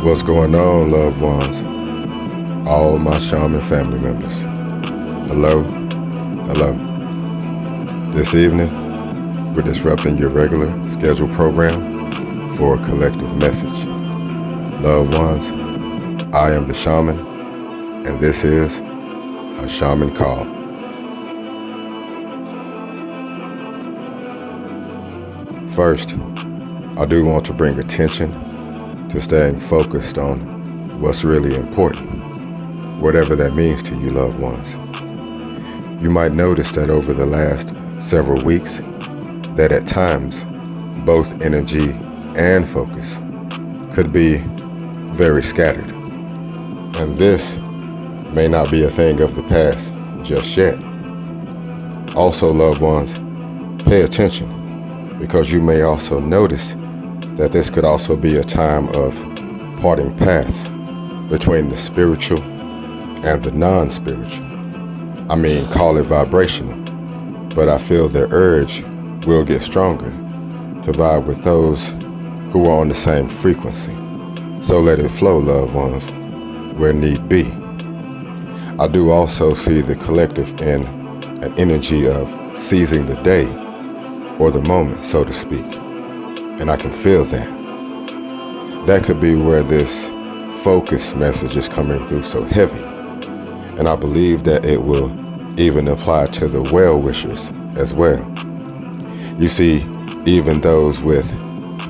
What's going on, loved ones? All my Shaman family members. Hello, hello. This evening, we're disrupting your regular scheduled program for a collective message. Loved ones, I am the Shaman, and this is a Shaman Call. First, I do want to bring attention to staying focused on what's really important, whatever that means to you, loved ones. You might notice that over the last several weeks, that at times, both energy and focus could be very scattered. And this may not be a thing of the past just yet. Also, loved ones, pay attention, because you may also notice that this could also be a time of parting paths between the spiritual and the non-spiritual. I mean, call it vibrational, but I feel the urge will get stronger to vibe with those who are on the same frequency. So let it flow, loved ones, where need be. I do also see the collective in an energy of seizing the day or the moment, so to speak. And I can feel that. That could be where this focus message is coming through so heavy. And I believe that it will even apply to the well-wishers as well. You see, even those with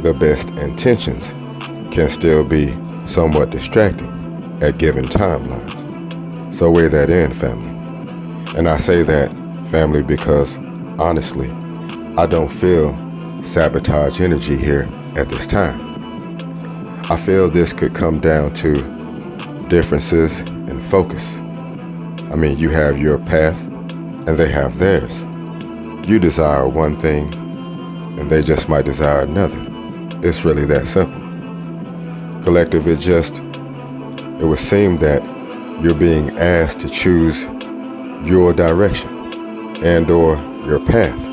the best intentions can still be somewhat distracting at given timelines. So weigh that in, family. And I say that, family, because honestly, I don't feel sabotage energy here at this time. I feel this could come down to differences in focus. I mean, you have your path and they have theirs. You desire one thing and they just might desire another. It's really that simple. Collective, it would seem that you're being asked to choose your direction and or your path.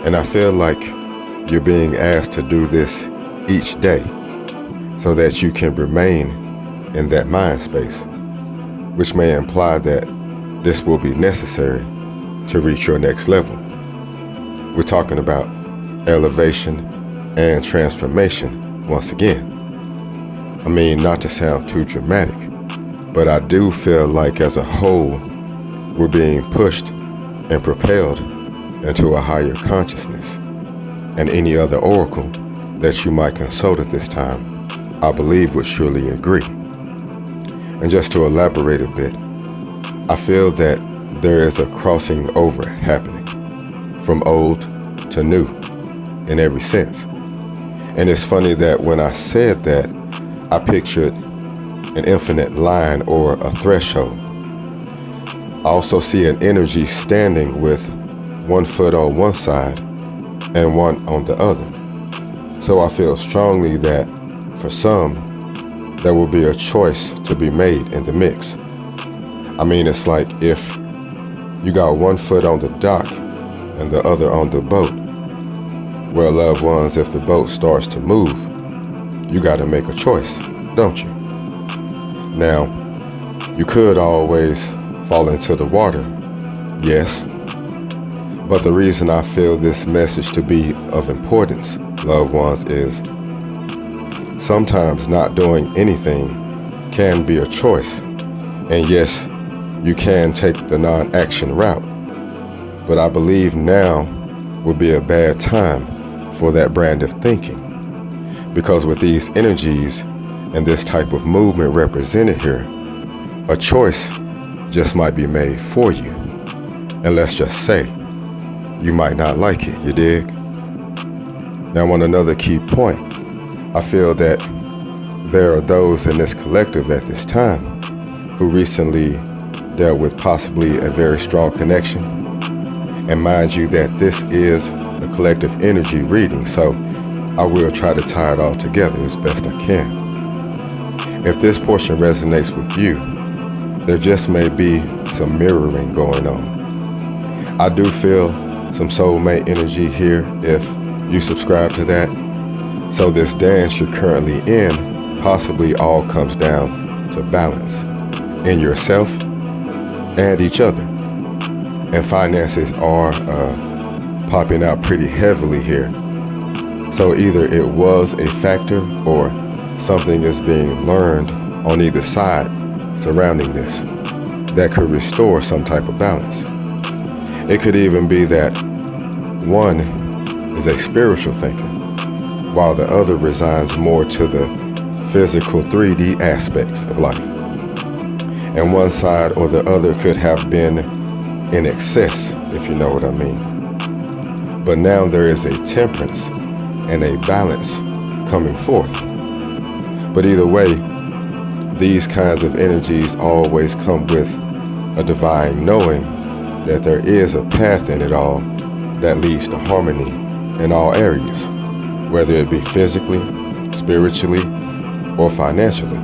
And I feel like you're being asked to do this each day so that you can remain in that mind space, which may imply that this will be necessary to reach your next level. We're talking about elevation and transformation once again. I mean, not to sound too dramatic, but I do feel like as a whole, we're being pushed and propelled into a higher consciousness. And any other oracle that you might consult at this time, I believe would surely agree. And just to elaborate a bit, I feel that there is a crossing over happening from old to new in every sense. And it's funny that when I said that, I pictured an infinite line or a threshold. I also see an energy standing with one foot on one side and one on the other. So I feel strongly that for some, there will be a choice to be made in the mix. I mean, it's like if you got one foot on the dock and the other on the boat. Well, loved ones, if the boat starts to move, you got to make a choice, don't you? Now, you could always fall into the water, yes. But the reason I feel this message to be of importance, loved ones, is sometimes not doing anything can be a choice. And yes, you can take the non-action route. But I believe now would be a bad time for that brand of thinking. Because with these energies and this type of movement represented here, a choice just might be made for you. And let's just say, you might not like it, you dig? Now, on another key point, I feel that there are those in this collective at this time who recently dealt with possibly a very strong connection. And mind you that this is a collective energy reading, so I will try to tie it all together as best I can. If this portion resonates with you, there just may be some mirroring going on. I do feel some soulmate energy here if you subscribe to that. So this dance you're currently in possibly all comes down to balance in yourself and each other. And finances are popping out pretty heavily here. So either it was a factor or something is being learned on either side surrounding this that could restore some type of balance. It could even be that one is a spiritual thinker, while the other resigns more to the physical 3D aspects of life. And one side or the other could have been in excess, if you know what I mean. But now there is a temperance and a balance coming forth. But either way, these kinds of energies always come with a divine knowing that there is a path in it all that leads to harmony in all areas, whether it be physically, spiritually, or financially.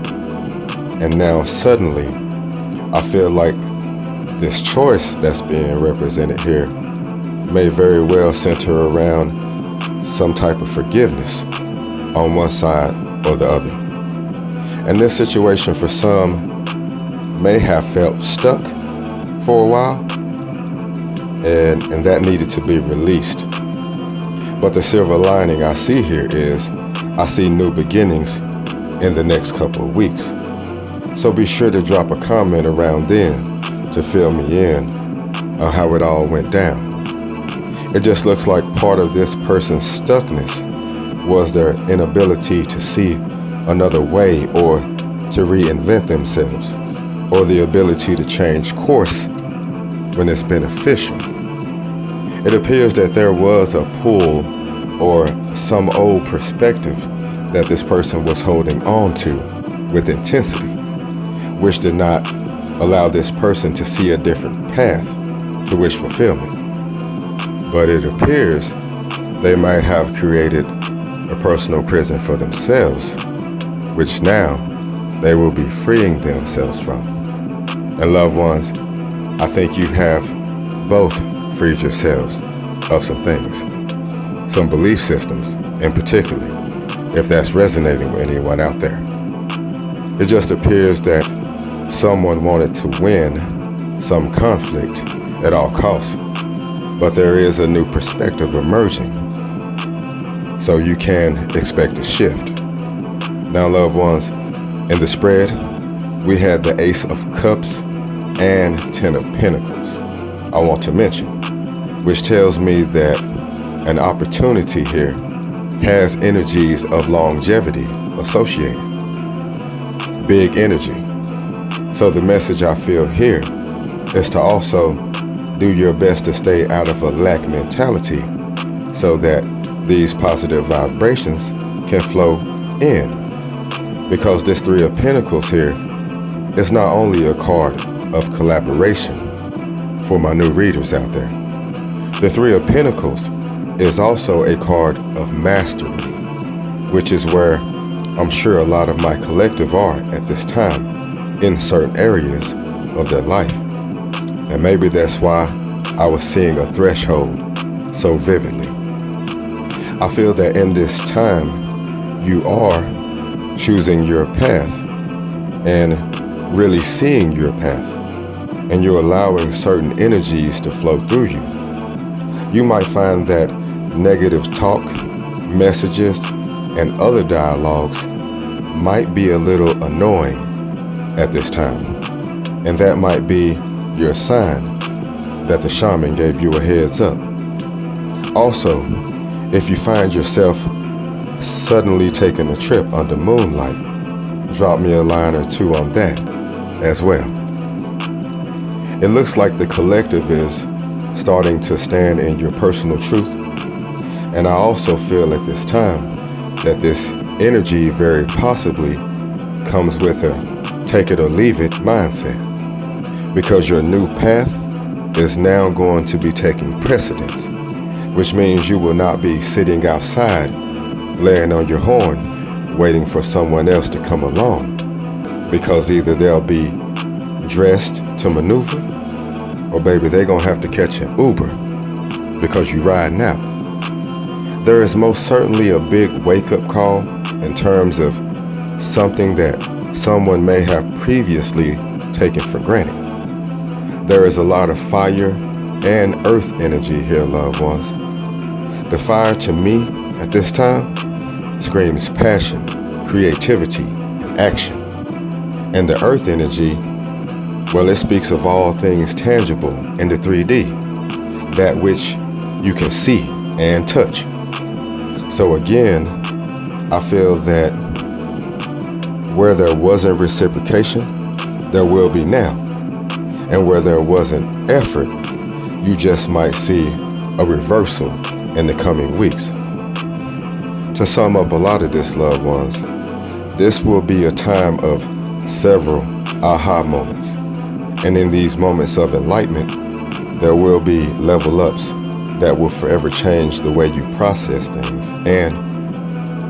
And now suddenly, I feel like this choice that's being represented here may very well center around some type of forgiveness on one side or the other. And this situation for some may have felt stuck for a while, and that needed to be released. But the silver lining I see here is I see new beginnings in the next couple of weeks. So be sure to drop a comment around then to fill me in on how it all went down. It just looks like part of this person's stuckness was their inability to see another way or to reinvent themselves, or the ability to change course when it's beneficial. It appears that there was a pull or some old perspective that this person was holding on to with intensity, which did not allow this person to see a different path to wish fulfillment. But it appears they might have created a personal prison for themselves, which now they will be freeing themselves from. And loved ones, I think you have both freed yourselves of some things, some belief systems in particular, if that's resonating with anyone out there. It just appears that someone wanted to win some conflict at all costs, but there is a new perspective emerging, so you can expect a shift. Now, loved ones, in the spread, we had the Ace of Cups and 10 of Pentacles, I want to mention, which tells me that an opportunity here has energies of longevity associated. Big energy. So the message I feel here is to also do your best to stay out of a lack mentality so that these positive vibrations can flow in. Because this Three of Pentacles here is not only a card of collaboration for my new readers out there. The Three of Pentacles is also a card of mastery, which is where I'm sure a lot of my collective are at this time in certain areas of their life. And maybe that's why I was seeing a threshold so vividly. I feel that in this time, you are choosing your path and really seeing your path, and you're allowing certain energies to flow through you. You might find that negative talk, messages, and other dialogues might be a little annoying at this time, and that might be your sign that the shaman gave you a heads up. Also, if you find yourself suddenly taking a trip under moonlight, drop me a line or two on that as well. It looks like the collective is starting to stand in your personal truth, and I also feel at this time that this energy very possibly comes with a take it or leave it mindset, because your new path is now going to be taking precedence, which means you will not be sitting outside laying on your horn waiting for someone else to come along, because either they'll be dressed to maneuver, or baby, they're gonna have to catch an Uber because you riding out. There is most certainly a big wake-up call in terms of something that someone may have previously taken for granted. There is a lot of fire and earth energy here, loved ones. The fire to me at this time screams passion, creativity, and action. And the earth energy, well, it speaks of all things tangible in the 3D, that which you can see and touch. So again, I feel that where there wasn't reciprocation, there will be now. And where there wasn't effort, you just might see a reversal in the coming weeks. To sum up a lot of this, loved ones, this will be a time of several aha moments. And in these moments of enlightenment, there will be level ups that will forever change the way you process things and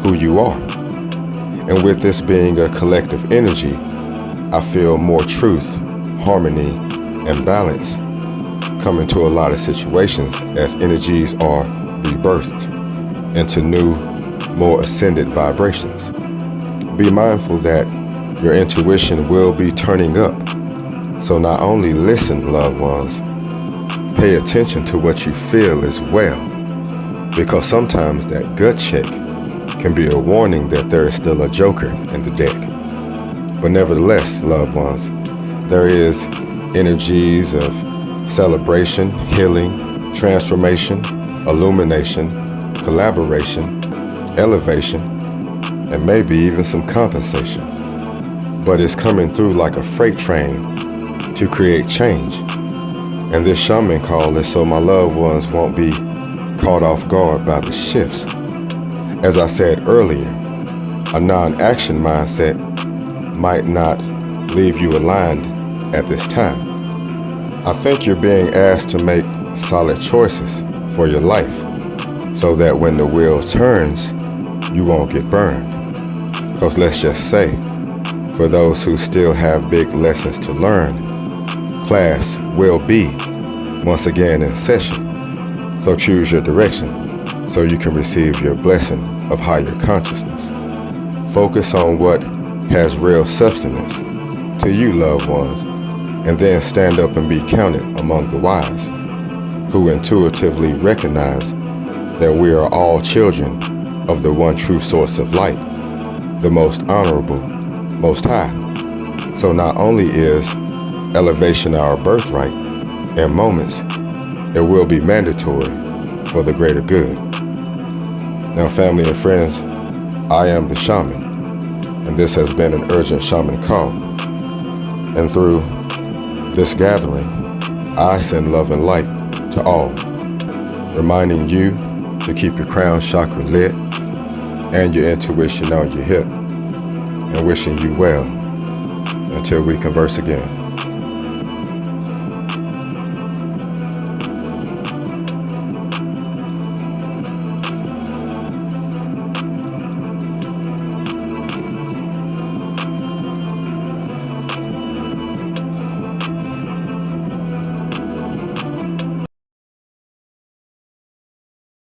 who you are. And with this being a collective energy, I feel more truth, harmony, and balance come into a lot of situations as energies are rebirthed into new, more ascended vibrations. Be mindful that your intuition will be turning up. So not only listen, loved ones, pay attention to what you feel as well, because sometimes that gut check can be a warning that there is still a joker in the deck. But nevertheless, loved ones, there is energies of celebration, healing, transformation, illumination, collaboration, elevation, and maybe even some compensation. But it's coming through like a freight train to create change. And this shaman call is so my loved ones won't be caught off guard by the shifts. As I said earlier, a non-action mindset might not leave you aligned at this time. I think you're being asked to make solid choices for your life so that when the wheel turns, you won't get burned. Because let's just say, for those who still have big lessons to learn, class will be once again in session. So choose your direction so you can receive your blessing of higher consciousness. Focus on what has real substance to you, loved ones, and then stand up and be counted among the wise, who intuitively recognize that we are all children of the one true source of light, the most honorable, most high. So not only is elevation our birthright, in moments, it will be mandatory for the greater good. Now, family and friends, I am the Shaman, and this has been an urgent shaman call. And through this gathering, I send love and light to all, reminding you to keep your crown chakra lit and your intuition on your hip, and wishing you well until we converse again.